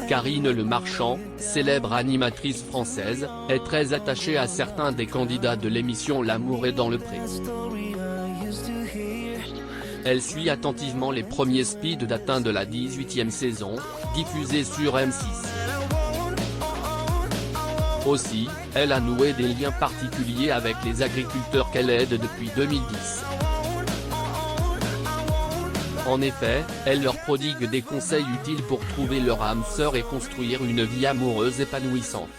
Karine Le Marchand, célèbre animatrice française, est très attachée à certains des candidats de l'émission L'amour est dans le pré. Elle suit attentivement les premiers speed dating de la 18e saison, diffusée sur M6. Aussi, elle a noué des liens particuliers avec les agriculteurs qu'elle aide depuis 2010. En effet, elle leur prodigue des conseils utiles pour trouver leur âme sœur et construire une vie amoureuse épanouissante.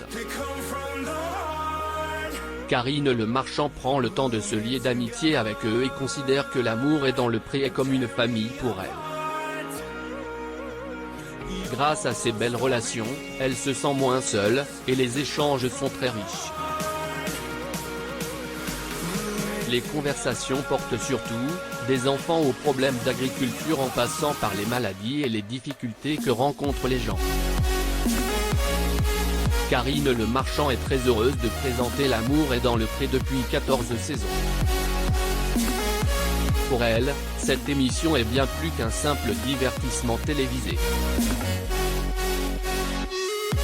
Karine Le Marchand prend le temps de se lier d'amitié avec eux et considère que l'amour est dans le pré est comme une famille pour elle. Grâce à ces belles relations, elle se sent moins seule, et les échanges sont très riches. Les conversations portent surtout, des enfants aux problèmes d'agriculture en passant par les maladies et les difficultés que rencontrent les gens. Karine Le Marchand est très heureuse de présenter L'amour est dans le pré depuis 14 saisons. Pour elle, cette émission est bien plus qu'un simple divertissement télévisé.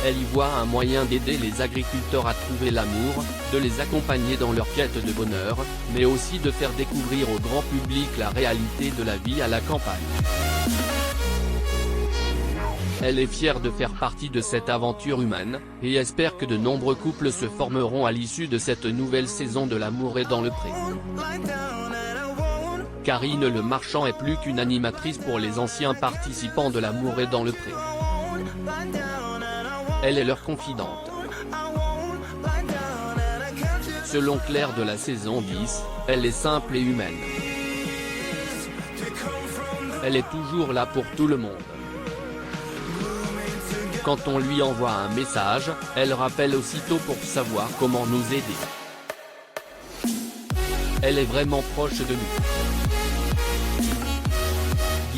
Elle y voit un moyen d'aider les agriculteurs à trouver l'amour, de les accompagner dans leur quête de bonheur, mais aussi de faire découvrir au grand public la réalité de la vie à la campagne. Elle est fière de faire partie de cette aventure humaine, et espère que de nombreux couples se formeront à l'issue de cette nouvelle saison de L'amour est dans le pré. Karine Le Marchand est plus qu'une animatrice pour les anciens participants de L'amour est dans le pré. Elle est leur confidente. Selon Claire de la saison 10, elle est simple et humaine. Elle est toujours là pour tout le monde. Quand on lui envoie un message, elle rappelle aussitôt pour savoir comment nous aider. Elle est vraiment proche de nous.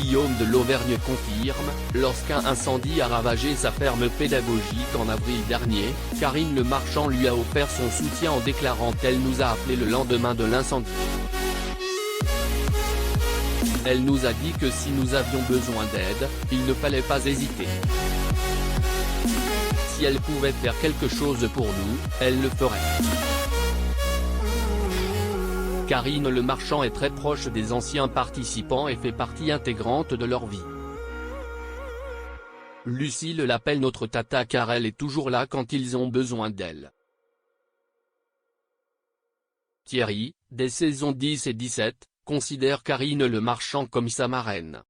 Guillaume de l'Auvergne confirme, lorsqu'un incendie a ravagé sa ferme pédagogique en avril dernier, Karine Le Marchand lui a offert son soutien en déclarant qu'elle nous a appelé le lendemain de l'incendie. Elle nous a dit que si nous avions besoin d'aide, il ne fallait pas hésiter. Si elle pouvait faire quelque chose pour nous, elle le ferait. Karine Le Marchand est très proche des anciens participants et fait partie intégrante de leur vie. Lucille l'appelle notre tata car elle est toujours là quand ils ont besoin d'elle. Thierry, des saisons 10 et 17, considère Karine Le Marchand comme sa marraine.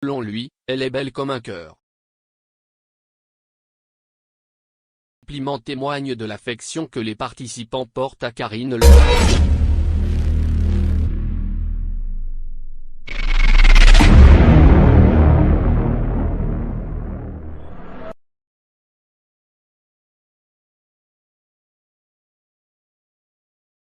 Selon lui, elle est belle comme un cœur. Témoigne de l'affection que les participants portent à Karine Le Marchand.